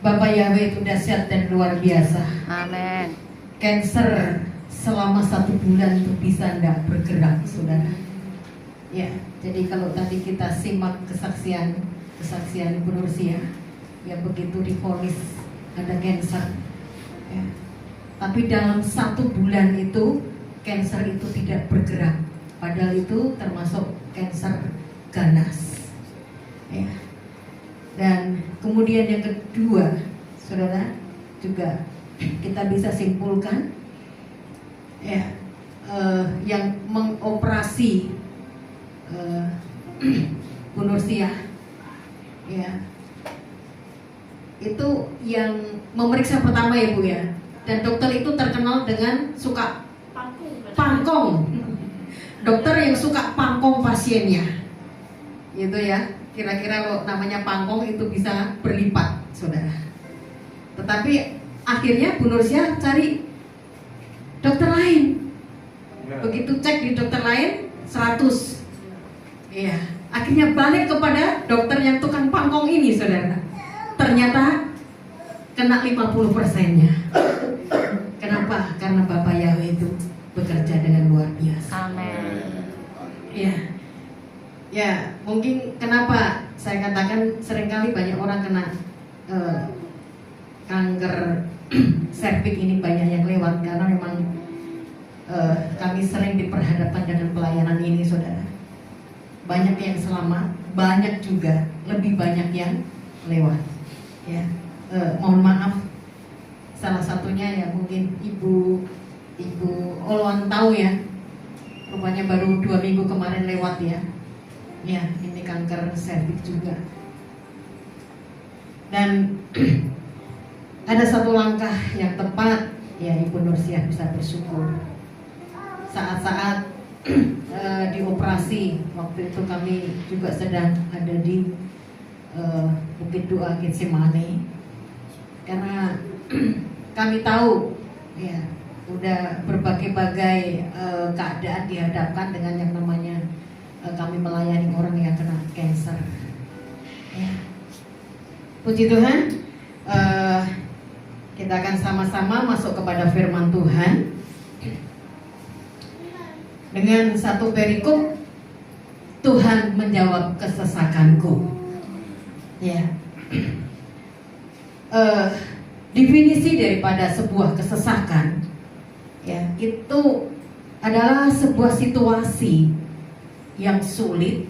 Bapak Yahweh itu dahsyat dan luar biasa. Amin. Cancer selama 1 bulan itu bisa tidak bergerak, saudara. Ya, jadi kalau tadi kita simak kesaksian Ibu Nursia, ya begitu divonis ada cancer, ya. Tapi dalam 1 bulan itu cancer itu tidak bergerak, padahal itu termasuk cancer ganas, ya. Dan kemudian yang kedua, saudara, juga kita bisa simpulkan, ya, yang mengoperasi Bu Nursia, ya, itu yang memeriksa pertama ya Bu ya, dan dokter itu terkenal dengan suka pangkong, dokter yang suka pangkong pasiennya, gitu ya. Kira-kira kalau namanya pangkong itu bisa berlipat, saudara. Tetapi akhirnya Bu Nursia cari dokter lain. Begitu cek di dokter lain 100. Iya, akhirnya balik kepada dokter yang tukang pangkong ini, saudara. Ternyata kena 50%-nya. Kenapa? Karena Bapak Yahweh itu bekerja dengan luar biasa. Amin. Ya, ya, mungkin kenapa saya katakan seringkali banyak orang kena kanker serviks ini banyak yang lewat, karena memang kami sering diperhadapkan dengan pelayanan ini, saudara. Banyak yang selamat, banyak juga lebih banyak yang lewat. Ya, mohon maaf, salah satunya ya mungkin Ibu Olwan tahu ya, rupanya baru 2 minggu kemarin lewat ya. Ya, ini kanker serviks juga. Dan ada satu langkah yang tepat, ya Ibu Nursia bisa bersyukur. Saat-saat dioperasi, waktu itu kami juga sedang ada di Bukit Doa Getsemani, karena kami tahu ya udah berbagai-bagai keadaan dihadapkan dengan yang namanya kami melayani orang yang kena cancer, ya. Puji Tuhan, kita akan sama-sama masuk kepada firman Tuhan dengan satu perikop. Tuhan menjawab kesesakanku, ya. Definisi daripada sebuah kesesakan, ya, itu adalah sebuah situasi yang sulit,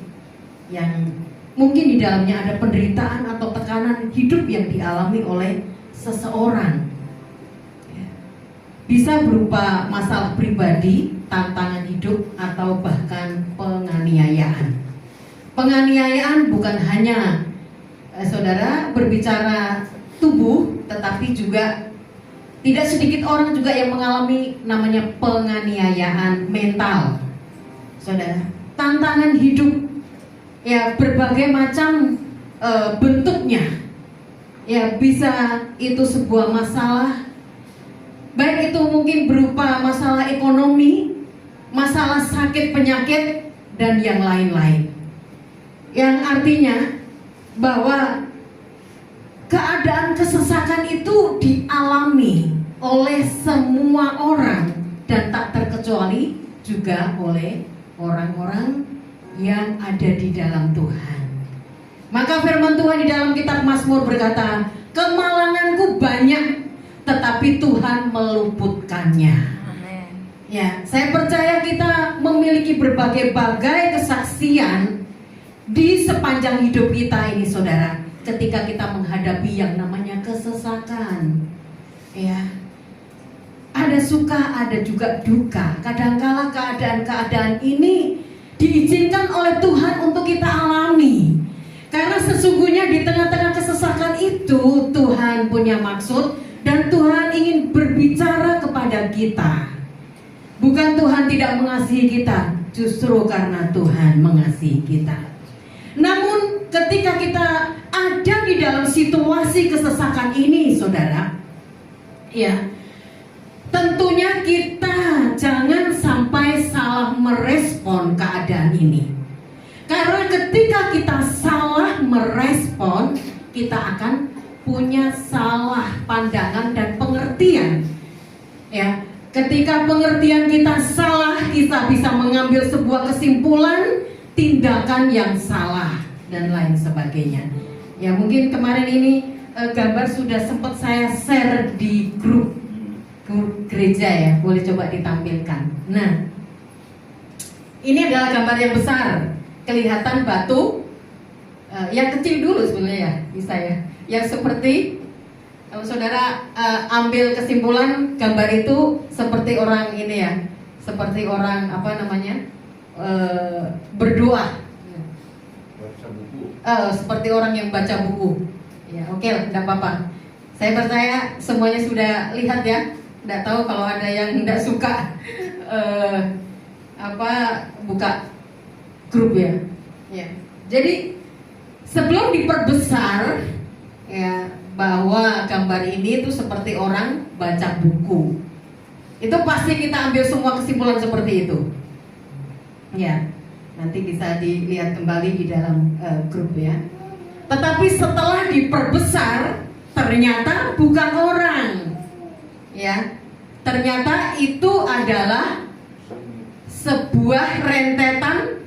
yang mungkin di dalamnya ada penderitaan atau tekanan hidup yang dialami oleh seseorang, ya. Bisa berupa masalah pribadi, tantangan hidup, atau bahkan penganiayaan. Penganiayaan bukan hanya saudara berbicara tubuh, tetapi juga tidak sedikit orang juga yang mengalami namanya penganiayaan mental, saudara. Tantangan hidup, ya, berbagai macam bentuknya, ya, bisa itu sebuah masalah, baik itu mungkin berupa masalah ekonomi, masalah sakit penyakit, dan yang lain-lain. Yang artinya bahwa keadaan kesesakan itu dialami oleh semua orang, dan tak terkecuali juga oleh orang-orang yang ada di dalam Tuhan. Maka firman Tuhan di dalam kitab Mazmur berkata, kemalanganku banyak, tetapi Tuhan meluputkannya. Amin. Ya, saya percaya kita memiliki berbagai-bagai kesaksian di sepanjang hidup kita ini, saudara, ketika kita menghadapi yang namanya kesesakan, ya. Ada suka, ada juga duka. Kadangkala keadaan-keadaan ini diizinkan oleh Tuhan untuk kita alami, karena sesungguhnya di tengah-tengah kesesakan itu Tuhan punya maksud, dan Tuhan ingin berbicara kepada kita. Bukan Tuhan tidak mengasihi kita, justru karena Tuhan mengasihi kita. Namun ketika kita ada di dalam situasi kesesakan ini, saudara, ya, tentunya kita jangan sampai salah merespon keadaan ini. Karena ketika kita salah merespon, kita akan punya salah pandangan dan pengertian. Ya, ketika pengertian kita salah, kita bisa mengambil sebuah kesimpulan, tindakan yang salah dan lain sebagainya. Ya, mungkin kemarin ini gambar sudah sempat saya share di grup gereja ya, boleh coba ditampilkan. Nah, ini adalah gambar yang besar, kelihatan batu. Yang kecil dulu sebenarnya ya, bisa ya. Yang seperti kalau saudara ambil kesimpulan, gambar itu seperti orang ini ya, seperti orang apa namanya berdoa. Baca buku. Seperti orang yang baca buku. Ya, oke, tidak apa-apa. Saya percaya semuanya sudah lihat ya. Tidak tahu kalau ada yang tidak suka buka grup ya. Ya. Jadi sebelum diperbesar ya, bahwa gambar ini itu seperti orang baca buku, itu pasti kita ambil semua kesimpulan seperti itu. Ya, nanti bisa dilihat kembali di dalam grup ya. Tetapi setelah diperbesar, ternyata bukan orang. Ya, ternyata itu adalah sebuah rentetan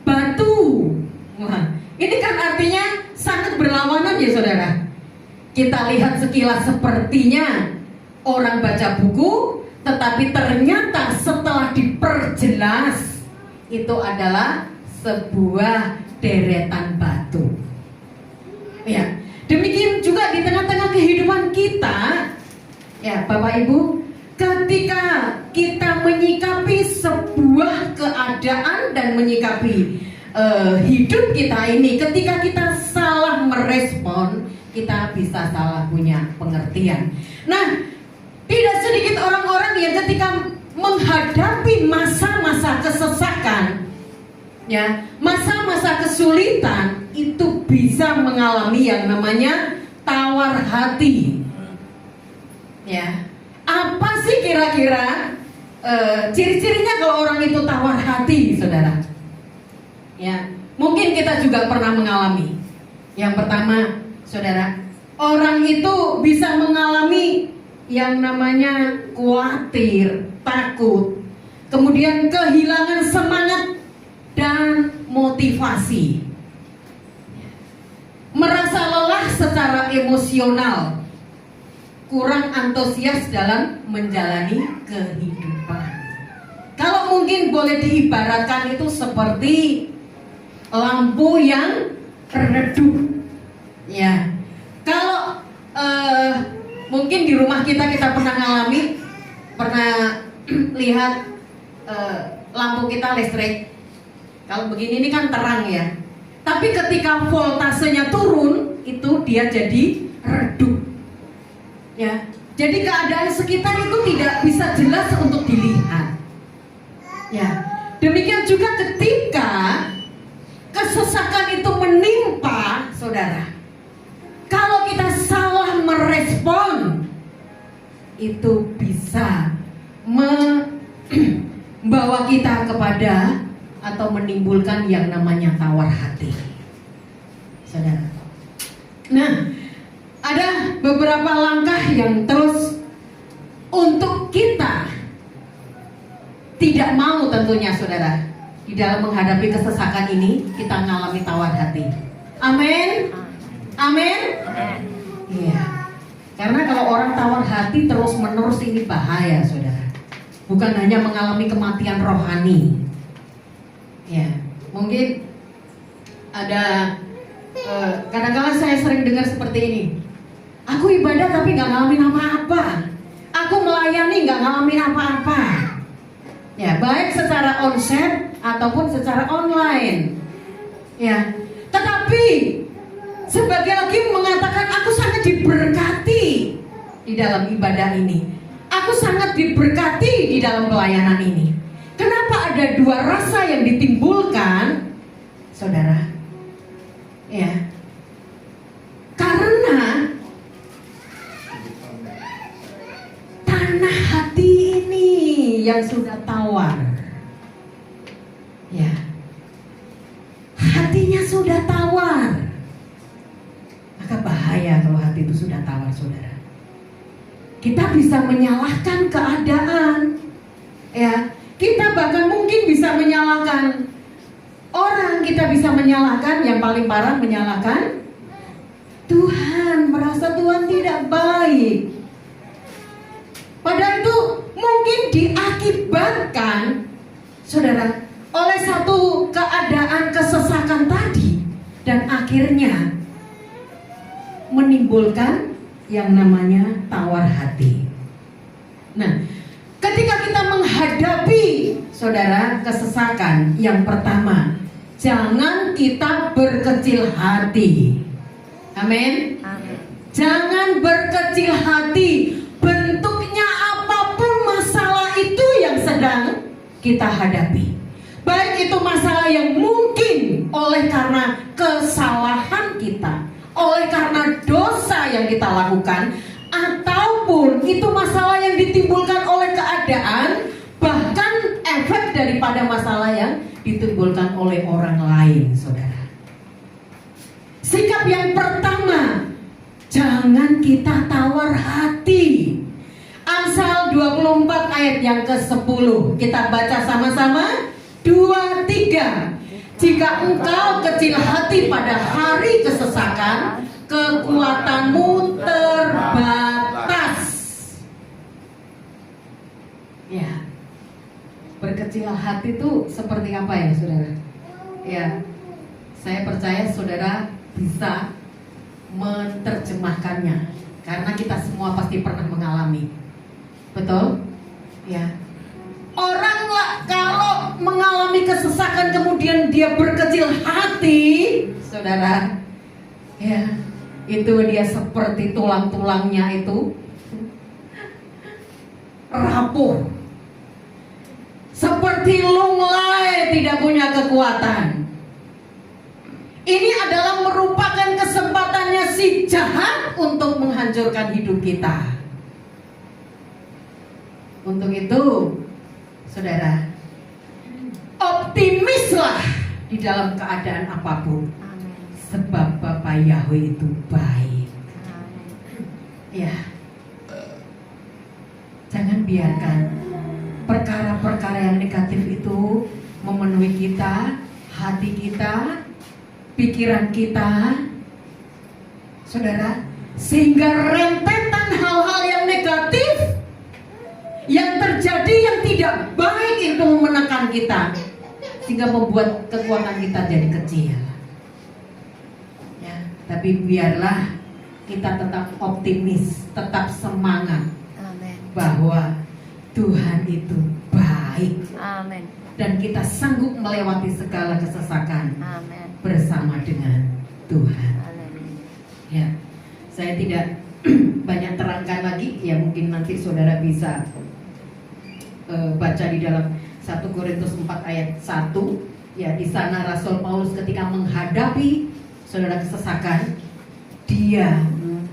batu. Wah, ini kan artinya sangat berlawanan ya saudara. Kita lihat sekilas sepertinya orang baca buku, tetapi ternyata setelah diperjelas itu adalah sebuah deretan batu. Ya, demikian juga di tengah-tengah kehidupan kita. Ya, Bapak Ibu, ketika kita menyikapi sebuah keadaan dan menyikapi hidup kita ini, ketika kita salah merespon, kita bisa salah punya pengertian. Nah, tidak sedikit orang-orang yang ketika menghadapi masa-masa kesesakan, ya, masa-masa kesulitan, itu bisa mengalami yang namanya tawar hati. Ya, apa sih kira-kira ciri-cirinya kalau orang itu tawar hati, saudara? Ya, mungkin kita juga pernah mengalami. Yang pertama, saudara, orang itu bisa mengalami yang namanya khawatir, takut, kemudian kehilangan semangat dan motivasi, merasa lelah secara emosional, kurang antusias dalam menjalani kehidupan. Kalau mungkin boleh diibaratkan itu seperti lampu yang redup. Ya, kalau mungkin di rumah kita pernah ngalami, pernah lihat lampu kita listrik. Kalau begini ini kan terang ya. Tapi ketika voltasenya turun, itu dia jadi redup. Ya, jadi keadaan sekitar itu tidak bisa jelas untuk dilihat. Ya, demikian juga ketika kesesakan itu menimpa saudara, kalau kita salah merespon, itu bisa membawa kita kepada atau menimbulkan yang namanya tawar hati, saudara. Nah, ada beberapa langkah yang terus untuk kita tidak mau tentunya saudara, di dalam menghadapi kesesakan ini kita mengalami tawar hati. Amin. Amin. Iya. Karena kalau orang tawar hati terus menerus ini bahaya saudara. Bukan hanya mengalami kematian rohani. Ya, mungkin ada kadang-kadang saya sering dengar seperti ini. Aku ibadah tapi nggak ngalamin apa-apa. Aku melayani nggak ngalamin apa-apa. Ya, baik secara onsite ataupun secara online. Ya, tetapi sebagai lagi mengatakan aku sangat diberkati di dalam ibadah ini. Aku sangat diberkati di dalam pelayanan ini. Kenapa ada dua rasa yang ditimbulkan, saudara? Ya, karena tanah hati ini yang sudah tawar. Ya, hatinya sudah tawar. Maka bahaya kalau hati itu sudah tawar, saudara. Kita bisa menyalahkan keadaan, ya. Kita bahkan mungkin bisa menyalahkan orang, kita bisa menyalahkan, yang paling parah menyalahkan Tuhan, merasa Tuhan tidak baik. Padahal itu mungkin diakibatkan, saudara, oleh satu keadaan kesesakan tadi, dan akhirnya menimbulkan yang namanya tawar hati. Nah, ketika kita menghadapi, saudara, kesesakan, yang pertama, jangan kita berkecil hati. Amin. Jangan berkecil hati. Bentuknya apapun masalah itu yang sedang kita hadapi, baik itu masalah yang mungkin oleh karena kesalahan kita, oleh karena dosa yang kita lakukan, ataupun itu masalah yang ditimbulkan oleh keadaan, bahkan efek daripada masalah yang ditimbulkan oleh orang lain, saudara. Sikap yang pertama, jangan kita tawar hati. Amsal 24 ayat yang ke-10, kita baca sama-sama. 2, 3. Jika engkau kecil hati pada hari kesesakan, kekuatanmu terbatas. Ya, berkecil hati itu seperti apa ya, saudara? Ya, saya percaya saudara bisa menerjemahkannya, karena kita semua pasti pernah mengalami. Betul? Ya. Orang kalau mengalami kesesakan kemudian dia berkecil hati, saudara, ya, itu dia seperti tulang-tulangnya itu rapuh, seperti lunglai, tidak punya kekuatan. Ini adalah merupakan kesempatannya si jahat untuk menghancurkan hidup kita. Untuk itu, saudara, optimislah di dalam keadaan apapun. Sebab Bapa Yahweh itu baik. Ya, jangan biarkan perkara-perkara yang negatif itu memenuhi kita, hati kita, pikiran kita, saudara, sehingga rentetan hal-hal yang negatif yang terjadi, yang tidak baik itu menekan kita, sehingga membuat kekuatan kita jadi kecil. Ya, tapi biarlah kita tetap optimis, tetap semangat. Amen. Bahwa Tuhan itu baik. Amen. Dan kita sanggup melewati segala kesesakan. Amen. Bersama dengan Tuhan. Haleluya. Ya, saya tidak banyak terangkan lagi. Ya, mungkin nanti saudara bisa baca di dalam 1 Korintus 4 ayat 1. Ya, di sana Rasul Paulus ketika menghadapi saudara kesesakan, dia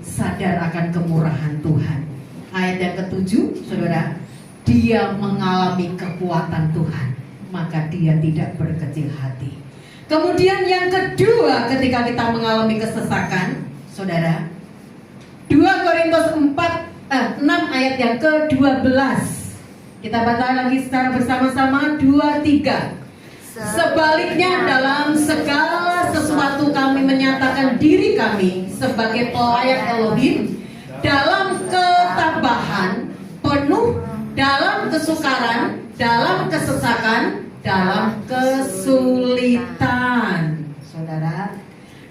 sadar akan kemurahan Tuhan. Ayat yang ke-7, saudara, dia mengalami kekuatan Tuhan, maka dia tidak berkecil hati. Kemudian yang kedua, ketika kita mengalami kesesakan, saudara, 2 Korintus 6 ayat yang ke-12. Kita baca lagi secara bersama-sama. 2, 3. Sebaliknya dalam segala sesuatu kami menyatakan diri kami sebagai pelayan Elohim, dalam ketabahan penuh, dalam kesukaran, dalam kesesakan, dalam kesulitan. Saudara,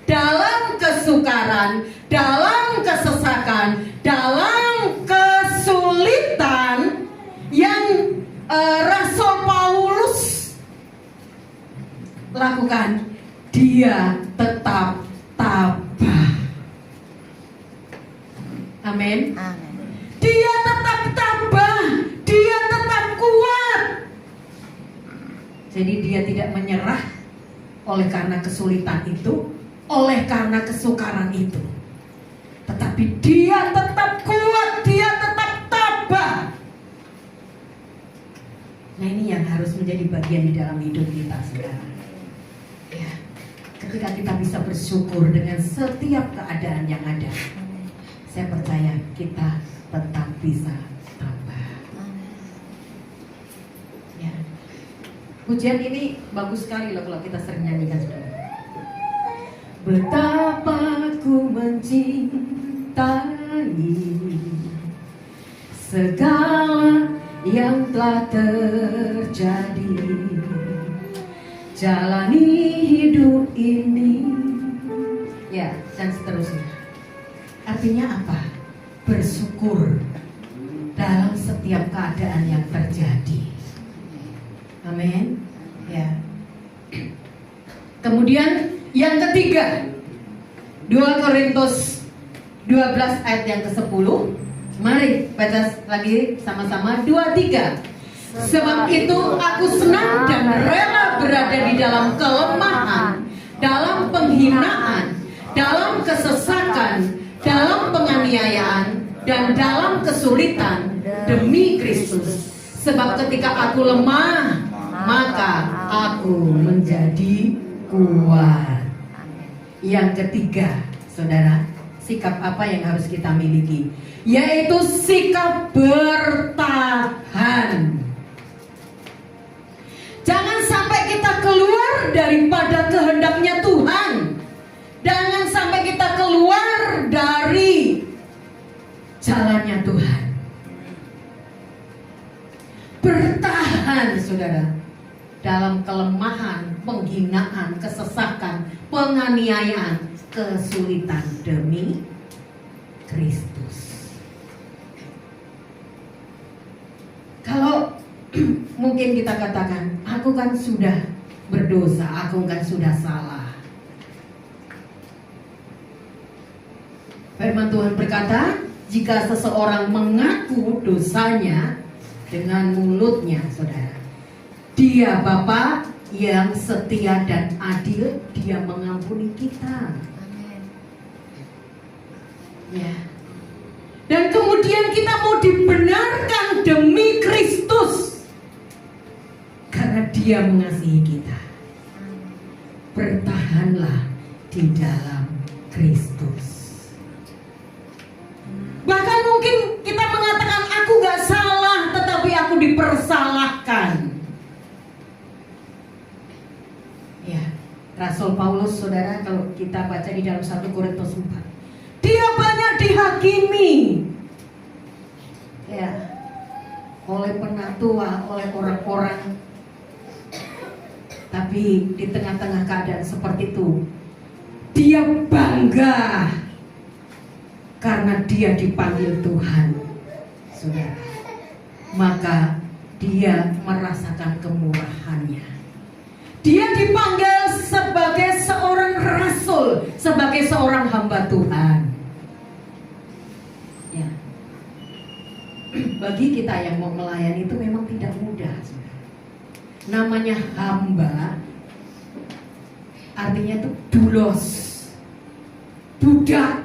dalam kesukaran, dalam kesesakan, dalam kesulitan, yang Rasul Paulus lakukan, dia tetap tabah. Amin. Amen. Dia tetap tabah, dia tetap kuat. Jadi dia tidak menyerah oleh karena kesulitan itu, oleh karena kesukaran itu. Tetapi dia tetap kuat, dia tetap tabah. Nah, ini yang harus menjadi bagian di dalam hidup kita sekarang. Ya, ketika kita bisa bersyukur dengan setiap keadaan yang ada, saya percaya kita tetap bisa tambah. Ya. Pujian ini bagus sekali loh kalau kita sering nyanyikan, saudara. Betapa ku mencintai segala yang telah terjadi, jalani hidup ini, ya, dan seterusnya. Artinya apa? Bersyukur dalam setiap keadaan yang terjadi. Amin. Ya. Kemudian yang ketiga, 2 Korintus 12 ayat yang ke-10. Mari baca lagi sama-sama, 2-3. Sebab itu aku senang dan rela berada di dalam kelemahan, dalam penghinaan, dalam kesesakan, dalam penganiayaan, dan dalam kesulitan demi Kristus. Sebab ketika aku lemah, maka aku menjadi kuat. Yang ketiga, saudara, sikap apa yang harus kita miliki? Yaitu sikap bertahan. Jangan sampai kita keluar daripada kehendaknya Tuhan. Jangan sampai kita keluar dari jalannya Tuhan. Bertahan, saudara, dalam kelemahan, penghinaan, kesesakan, penganiayaan, kesulitan demi Kristus. Kalau mungkin kita katakan, aku kan sudah berdosa, aku kan sudah salah. Firman Tuhan berkata, jika seseorang mengaku dosanya dengan mulutnya, saudara, Dia Bapa yang setia dan adil, Dia mengampuni kita. Amin. Ya. Dan kemudian kita mau dibenarkan demi Kristus karena Dia mengasihi kita. Bertahanlah di dalam Kristus. Bahkan mungkin kita mengatakan aku gak salah, tetapi aku dipersalahkan. Ya, Rasul Paulus, saudara, kalau kita baca di dalam 1 Korintus 4, dia banyak dihakimi, ya, oleh penatua, oleh orang-orang. Tapi di tengah-tengah keadaan seperti itu, dia bangga karena dia dipanggil Tuhan, saudara. Maka dia merasakan kemurahannya. Dia dipanggil sebagai seorang rasul, sebagai seorang hamba Tuhan. Ya. Bagi kita yang mau melayani itu memang tidak mudah, saudara. Namanya hamba, artinya itu dulos, budak.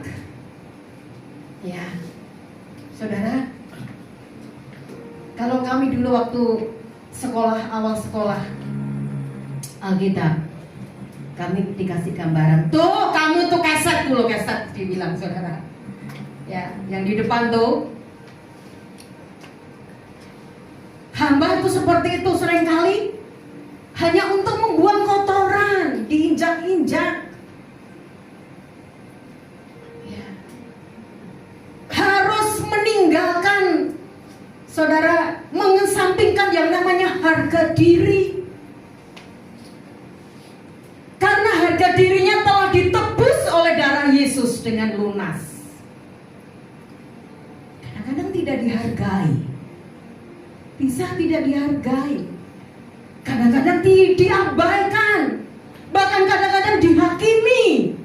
Ya, saudara, kalau kami dulu waktu awal sekolah Alkitab, kami dikasih gambaran. Tuh, kamu tuh keset dulu, keset dibilang, saudara. Ya, yang di depan tuh. Hamba itu seperti itu seringkali hanya untuk membuang kotoran, diinjak-injak. Ya. Harus meninggalkan, saudara, mengesampingkan yang namanya harga diri. Karena harga dirinya telah ditebus oleh darah Yesus dengan lunas. Kadang-kadang tidak dihargai. Bisa tidak dihargai. Kadang-kadang diabaikan. Bahkan kadang-kadang dihakimi.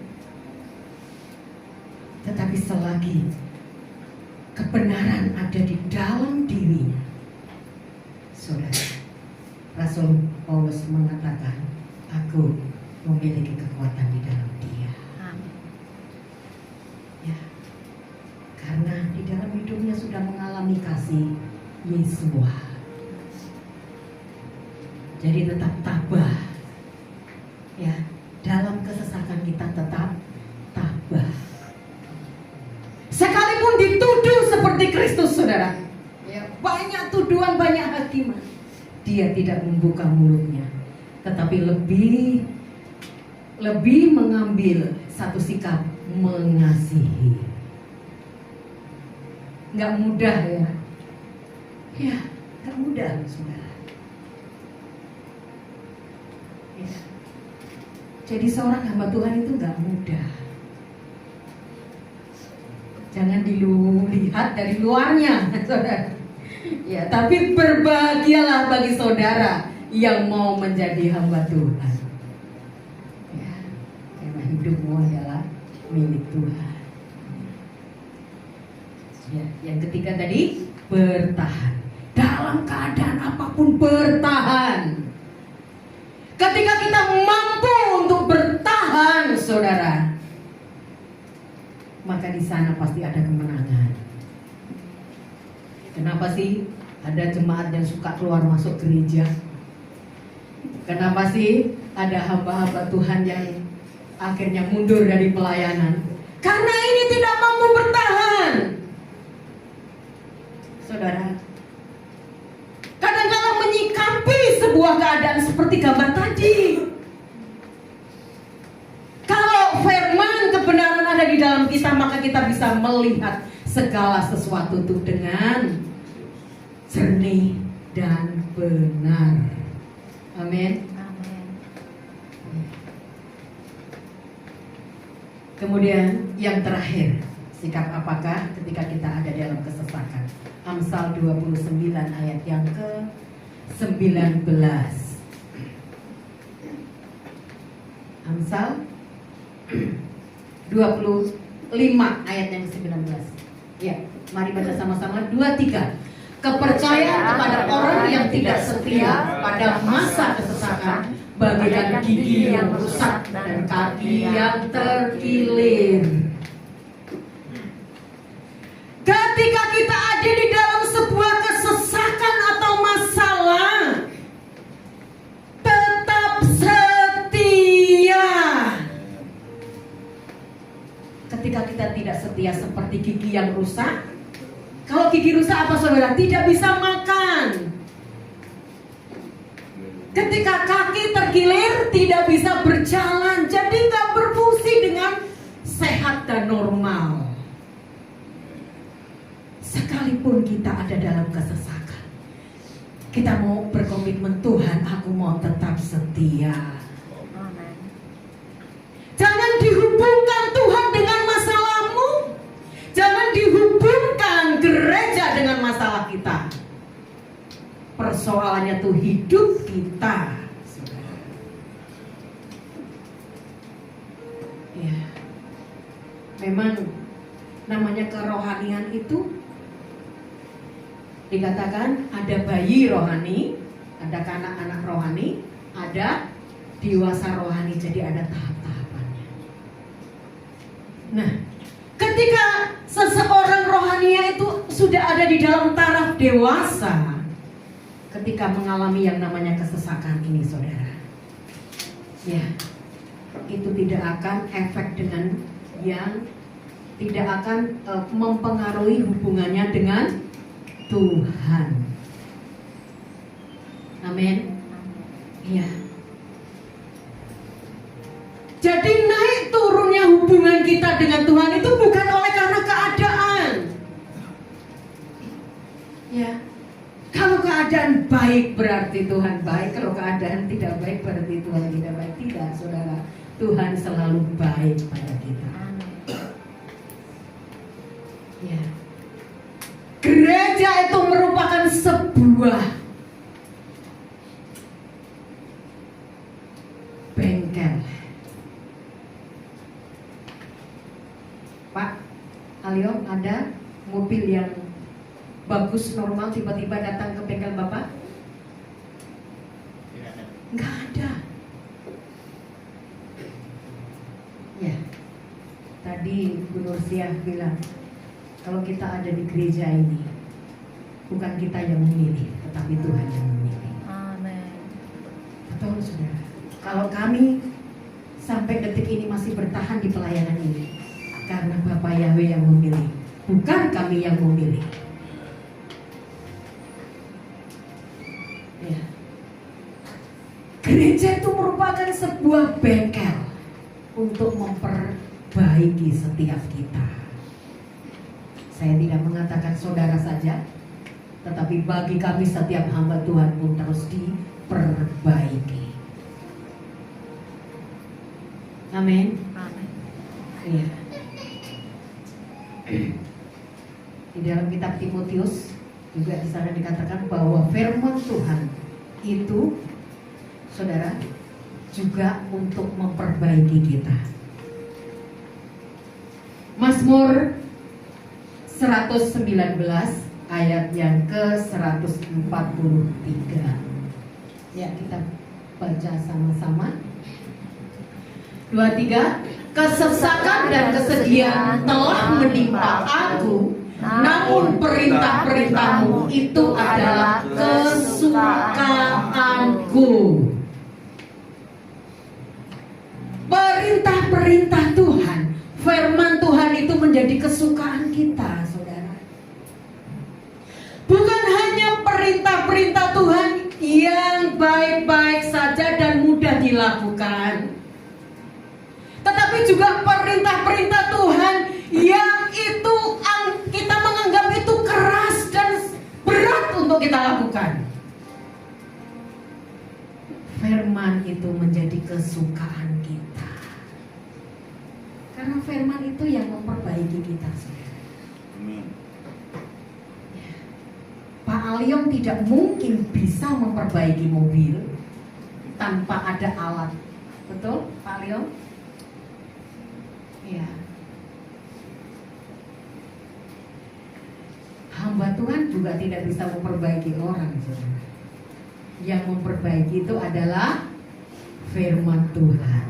Tetapi selagi kebenaran ada di dalam dirinya, saudara, Rasul Paulus mengatakan, aku memiliki kekuatan di dalam Dia. Amin. Ya, karena di dalam hidupnya sudah mengalami kasih Yesus. Jadi tetap tabah. Ya, dalam kesesakan kita tetap tabah. Sekalipun dituduh seperti Kristus, saudara. Ya, banyak tuduhan, banyak hakiman. Dia tidak membuka mulutnya, tetapi lebih mengambil satu sikap mengasihi. Nggak mudah ya. Ya, nggak mudah, saudara. Ya. Jadi seorang hamba Tuhan itu nggak mudah. Jangan dilihat dari luarnya, saudara. Ya, tapi berbahagialah bagi saudara yang mau menjadi hamba Tuhan. Ya, karena hidupmu adalah milik Tuhan. Ya, yang ketiga tadi, bertahan. Dalam keadaan apapun bertahan. Ketika kita mampu untuk bertahan, saudara, maka di sana pasti ada kemenangan. Kenapa sih ada jemaat yang suka keluar masuk gereja? Kenapa sih ada hamba-hamba Tuhan yang akhirnya mundur dari pelayanan? Karena ini tidak mampu bertahan. Saudara, kadang-kadang menyikapi sebuah keadaan seperti gambar tadi. Kalau firman kebenaran ada di dalam kita, maka kita bisa melihat segala sesuatu itu dengan jernih dan benar. Amin. Kemudian yang terakhir, sikap apakah ketika kita ada dalam kesesakan? Amsal 29 ayat yang ke-19. Amsal 25 ayat yang ke-19. Ya, mari baca sama-sama 2-3. Kepercayaan kepada orang yang tidak setia pada masa kesesakan bagaikan gigi yang rusak dan kaki yang terkilir. Ketika kita ada di dalam sebuah kesesakan atau masalah, tetap setia. Ketika kita tidak setia seperti gigi yang rusak. Kalau gigi rusak apa saudara? Tidak bisa makan. Ketika kaki terkilir, tidak bisa berjalan. Jadi nggak berfungsi dengan sehat dan normal. Sekalipun kita ada dalam kesesakan, kita mau berkomitmen, Tuhan, aku mau tetap setia. Jangan dihubungkan Tuhan dengan masalahmu. Jangan dihubungkan gereja dengan masalah kita. Persoalannya tuh hidup kita. Ya, memang namanya kerohanian itu dikatakan ada bayi rohani, ada anak-anak rohani, ada dewasa rohani. Jadi ada tahap-tahapannya. Nah, ketika seseorang rohania itu sudah ada di dalam taraf dewasa, ketika mengalami yang namanya kesesakan ini, saudara, ya, itu tidak akan efek dengan yang tidak akan mempengaruhi hubungannya dengan Tuhan. Amin. Ya. Jadi naik turunnya hubungan kita dengan Tuhan itu bukan oleh karena keadaan. Ya. Kalau keadaan baik berarti Tuhan baik. Kalau keadaan tidak baik berarti Tuhan tidak baik. Tidak, saudara. Tuhan selalu baik pada kita. Ya. Gereja itu merupakan sebuah bengkel. Pak Alio, ada mobil yang bagus normal tiba-tiba datang ke bengkel Bapak? Nggak ada. Ya, tadi Bu Nursiah bilang, kalau kita ada di gereja ini, bukan kita yang memilih, tetapi Tuhan yang memilih. Amin. Betul, saudara. Kalau kami sampai detik ini masih bertahan di pelayanan ini, karena Bapak Yahweh yang memilih, bukan kami yang memilih. Ya. Gereja itu merupakan sebuah bengkel untuk memperbaiki setiap kita. Saya tidak mengatakan saudara saja, tetapi bagi kami setiap hamba Tuhan pun terus diperbaiki. Amin. Amin. Iya. Di dalam kitab Timotius juga di sana dikatakan bahwa firman Tuhan itu, saudara, juga untuk memperbaiki kita. Mazmur 119 ayat yang ke-143. Ya, kita baca sama-sama. 2, 3. Kesesakan dan kesedihan telah menimpa aku, namun perintah-perintahmu itu adalah kesukaanku. Perintah-perintah Tuhan, firman Tuhan itu menjadi kesukaan kita, saudara. Bukan hanya perintah-perintah Tuhan yang baik-baik saja dan mudah dilakukan, tetapi juga perintah-perintah Tuhan yang itu kita menganggap itu keras dan berat untuk kita lakukan. Firman itu menjadi kesukaan kita, karena firman itu yang memperbaiki kita, saudara. Pak Aliong tidak mungkin bisa memperbaiki mobil tanpa ada alat. Betul, Pak Aliong? Ya. Hamba Tuhan juga tidak bisa memperbaiki orang, saudara. Yang memperbaiki itu adalah firman Tuhan.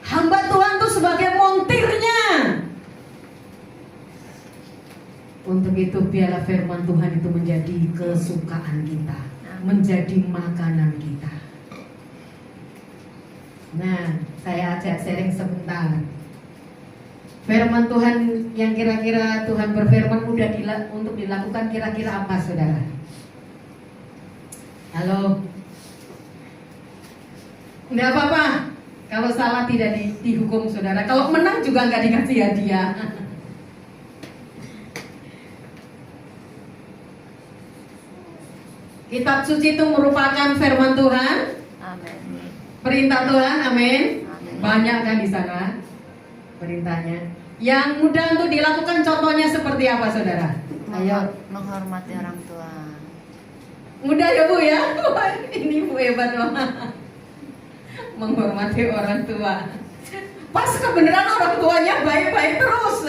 Hamba Tuhan itu sebagai montirnya. Untuk itu biarlah firman Tuhan itu menjadi kesukaan kita, menjadi makanan kita. Nah, saya ajak sharing sebentar. Firman Tuhan yang kira-kira Tuhan berfirman mudah untuk dilakukan kira-kira apa, saudara? Halo? Enggak apa-apa. Kalau salah tidak dihukum, saudara. Kalau menang juga nggak dikasih hadiah. Kitab suci itu merupakan firman Tuhan. Amin. Perintah Tuhan, amin. Amin. Banyak kan di sana perintahnya. Yang mudah untuk dilakukan contohnya seperti apa, saudara? Ayo. Menghormati orang tua. Mudah ya, Bu ya? Wah, ini Bu hebat loh. Menghormati orang tua. Pas kebenaran orang tuanya baik-baik terus.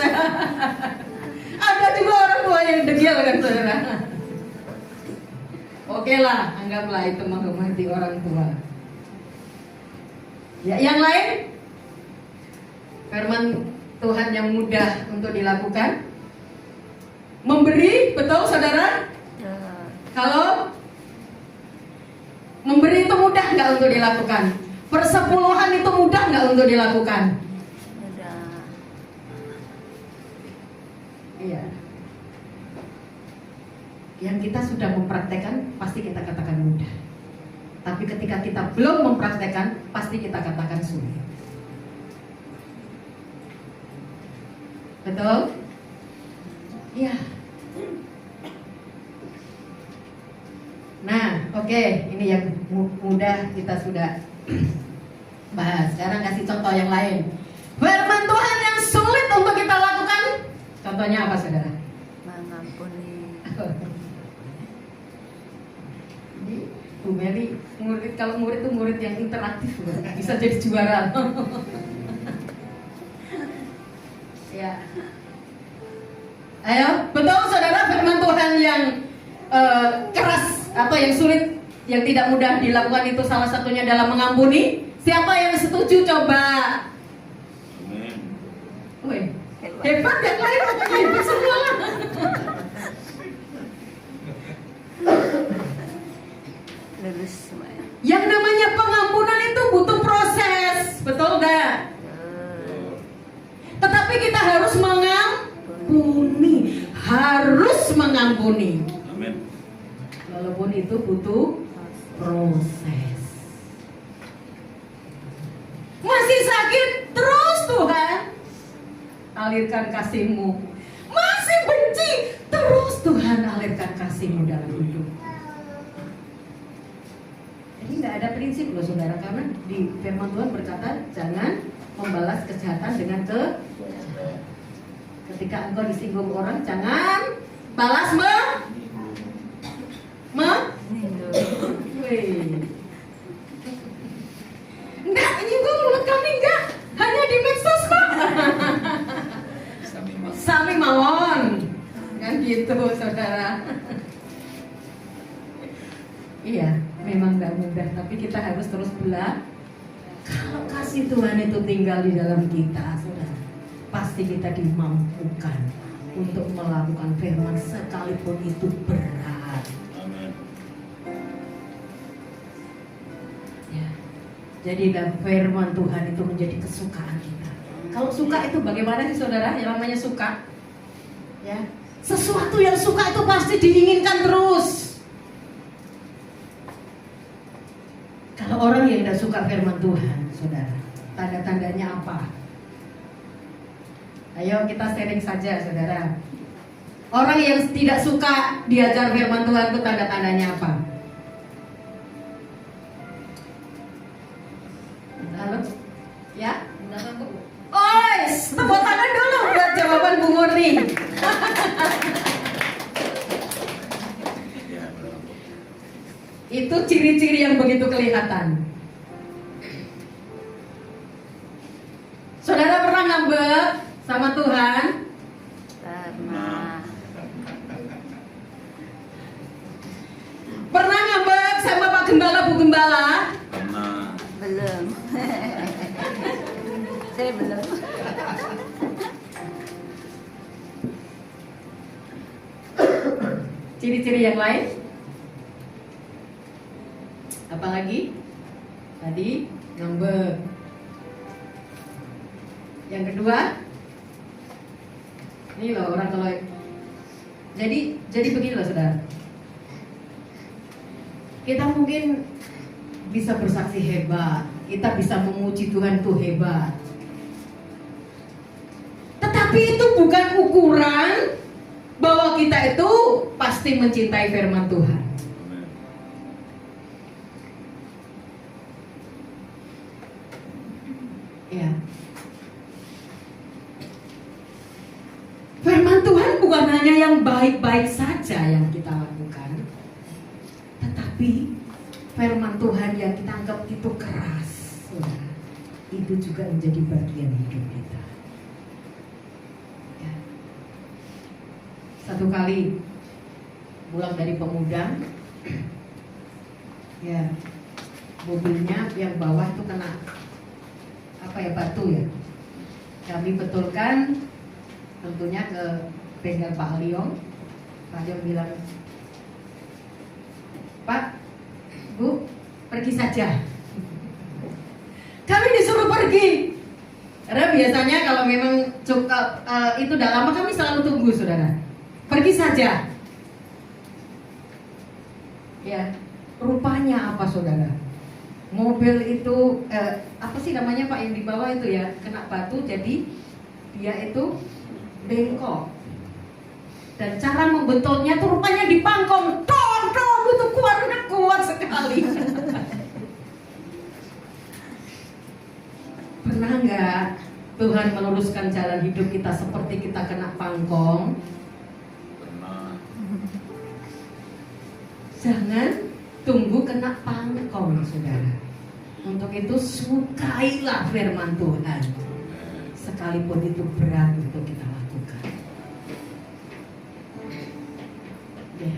Ada juga orang tua yang degil kan, saudara. Oke lah, anggaplah itu menghormati orang tua. Ya, yang lain? Firman Tuhan yang mudah untuk dilakukan. Memberi, betul saudara? Ya. Kalau memberi itu mudah nggak untuk dilakukan? Persepuluhan itu mudah nggak untuk dilakukan? Udah. Iya. Yang kita sudah mempraktekkan pasti kita katakan mudah. Tapi ketika kita belum mempraktekkan pasti kita katakan sulit. Betul? Iya. Nah, oke, ini yang mudah kita sudah bahas. Sekarang kasih contoh yang lain. Firman Tuhan yang sulit untuk kita lakukan. Contohnya apa, saudara? Mengampuni. Jadi, Bu Meli, kalau murid itu murid yang interaktif, bisa jadi juara. Ya. Ayo, betul saudara, firman Tuhan yang keras atau yang sulit, yang tidak mudah dilakukan itu salah satunya adalah mengampuni. Siapa yang setuju coba? Amin. Woi, hebat yang lain pokoknya hebat semua. Lulus semuanya. Yang namanya pengampunan itu butuh proses, betul enggak? Tetapi kita harus mengampuni. mengampuni, harus mengampuni. Amin. Walaupun itu butuh proses. Masih sakit terus Tuhan, alirkan kasih-Mu. Masih benci terus Tuhan, alirkan kasih-Mu dalam hidup. Ini nggak ada prinsip loh saudara, karena di firman Tuhan berkata jangan membalas kejahatan dengan ketika engkau disinggung orang, jangan balas Wih. Enggak menyinggung mulut kami, enggak, hanya di medsos kok. Sami mawon, kan gitu saudara. Iya, memang nggak mudah, tapi kita harus terus belajar. Kalau kasih Tuhan itu tinggal di dalam kita, saudara, pasti kita dimampukan untuk melakukan firman sekalipun itu berat. Amin. Ya. Jadi dan firman Tuhan itu menjadi kesukaan kita. Kalau suka itu bagaimana sih saudara? Yang namanya suka, ya, sesuatu yang suka itu pasti diinginkan terus. Kalau orang yang tidak suka firman Tuhan, saudara, tanda-tandanya apa? Ayo kita sharing saja, saudara. Orang yang tidak suka diajar firman Tuhan itu tanda-tandanya apa? Halo? Ya? Ois, tepuk tangan dulu buat jawaban Bu Murni. Ya, benar. Itu ciri-ciri yang begitu kelihatan. Saudara pernah ngambek sama Tuhan? Pernah. Pernah ngambek sama Pak Gembala, Bu Gembala? Pernah. Belum. Saya belum. Ciri-ciri yang lain? Apalagi? Tadi ngambek. Yang kedua, ini loh orang kalau jadi begini loh saudara. Kita mungkin bisa bersaksi hebat, kita bisa memuji Tuhan itu hebat. Tetapi itu bukan ukuran bahwa kita itu pasti mencintai firman Tuhan. Amin. Ya. Firman Tuhan bukan hanya yang baik-baik saja yang kita lakukan, tetapi firman Tuhan yang kita anggap itu keras, saudara, itu juga menjadi bagian hidup kita. Ya. Satu kali pulang dari Pemudang, ya, mobilnya yang bawah itu kena apa ya, batu ya. Kami betulkan, tentunya ke bengkel Pak Aliong. Pak Aliong bilang, Pak, Bu, pergi saja. Kami disuruh pergi. Karena biasanya kalau memang cukup itu udah lama, kami selalu tunggu, saudara. Pergi saja. Ya, rupanya apa, saudara? Mobil itu apa sih namanya Pak yang di bawah itu ya, kena batu, jadi dia itu bengkok. Dan cara membetulnya tuh rupanya dipangkong, dong, itu kuat sekali. Pernah nggak Tuhan meluruskan jalan hidup kita seperti kita kena pangkong? Pernah. Jangan tunggu kena pangkong, saudara. Untuk itu sukailah firman Tuhan, sekalipun itu berat untuk kita lakukan. Ya.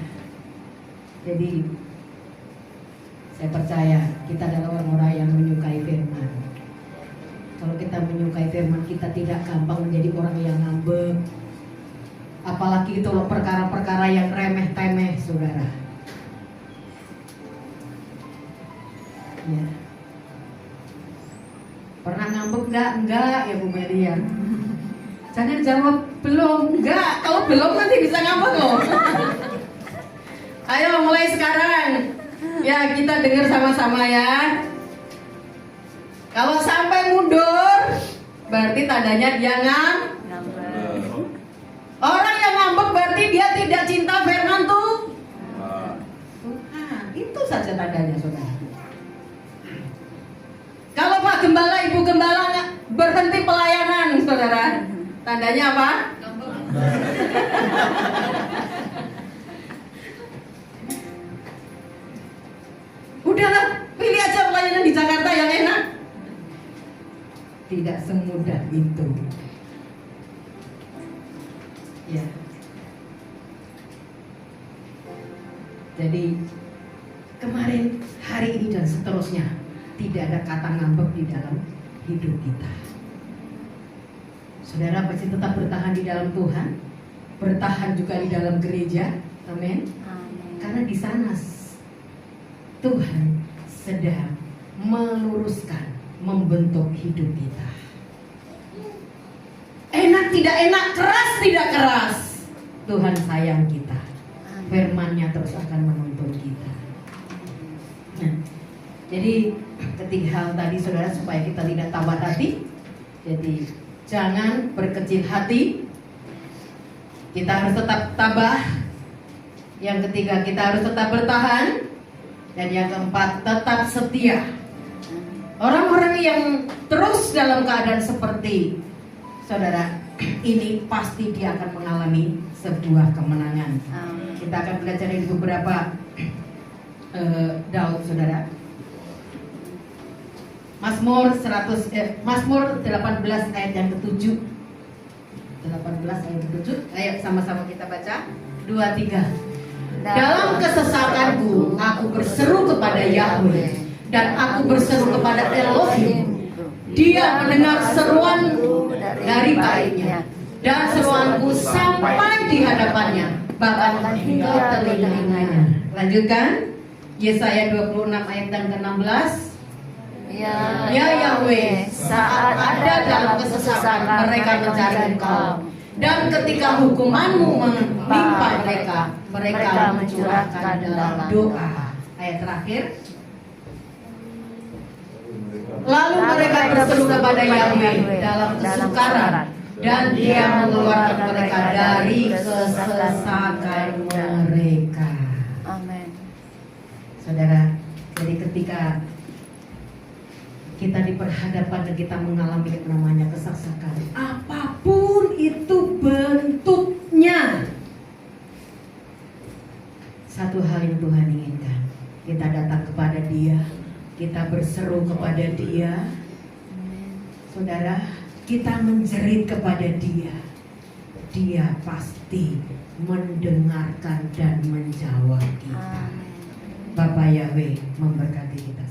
Jadi saya percaya kita adalah orang-orang yang menyukai firman. Kalau kita menyukai firman, kita tidak gampang menjadi orang yang ngambek. Apalagi itu loh perkara-perkara yang remeh-temeh, saudara. Ya. Pernah ngambek enggak? Enggak ya Bu Meli ya. Jangan jawab Belum, enggak. Kalau belum nanti bisa ngambek loh. Ayo mulai sekarang. Ya, kita dengar sama-sama ya. Kalau sampai mundur, berarti tandanya dia Ngambek. Orang yang ngambek berarti dia tidak cinta firman Tuhan. Itu saja tandanya, saudara. Kalau Pak Gembala, Ibu Gembala berhenti pelayanan, saudara, tandanya apa? Udahlah, pilih aja pelayanan di Jakarta yang enak. Tidak semudah itu. Ya. Jadi kemarin, hari ini dan seterusnya tidak ada kata ngambek di dalam hidup kita. Saudara pasti tetap bertahan di dalam Tuhan, bertahan juga di dalam gereja, amin. Amin. Karena di sana Tuhan sedang meluruskan, membentuk hidup kita. Enak tidak enak, keras tidak keras, Tuhan sayang kita. Firman-Nya terus akan menuntun kita. Nah, jadi ketiga hal tadi, saudara, supaya kita tidak tawar hati. Jadi jangan berkecil hati. Kita harus tetap tabah. Yang ketiga, kita harus tetap bertahan. Dan yang keempat, tetap setia. Orang-orang yang terus dalam keadaan seperti saudara ini, pasti dia akan mengalami sebuah kemenangan. Amin. Kita akan belajar dari beberapa Daud, saudara. Mazmur 18 ayat yang ke-7. 18 ayat ke-7. Ayo sama-sama kita baca. 2, 3. Dalam kesesakanku aku berseru kepada Yahweh, dan aku berseru kepada Elohim. Dia mendengar seruanku dari baiknya, dan seruanku sampai di hadapannya, bahkan hingga telinganya. Lanjutkan. Yesaya 26 ayat yang ke-16. Ya Yahweh, saat ada dalam kesesakan mereka mencari Engkau, dan ketika hukumanmu menimpa mereka mencurahkan dalam doa. Ayat terakhir. Lalu mereka berseru kepada Yahweh dalam kesukaran, dan Dia mengeluarkan mereka dari kesesakan mereka. Amin. Saudara, jadi ketika kita diperhadapkan dan kita mengalami yang namanya kesesakan, apapun itu bentuknya, satu hal yang Tuhan inginkan, kita datang kepada Dia, kita berseru kepada Dia. Saudara, kita menjerit kepada Dia, Dia pasti mendengarkan dan menjawab kita. Amin. Bapa Yahweh memberkati kita.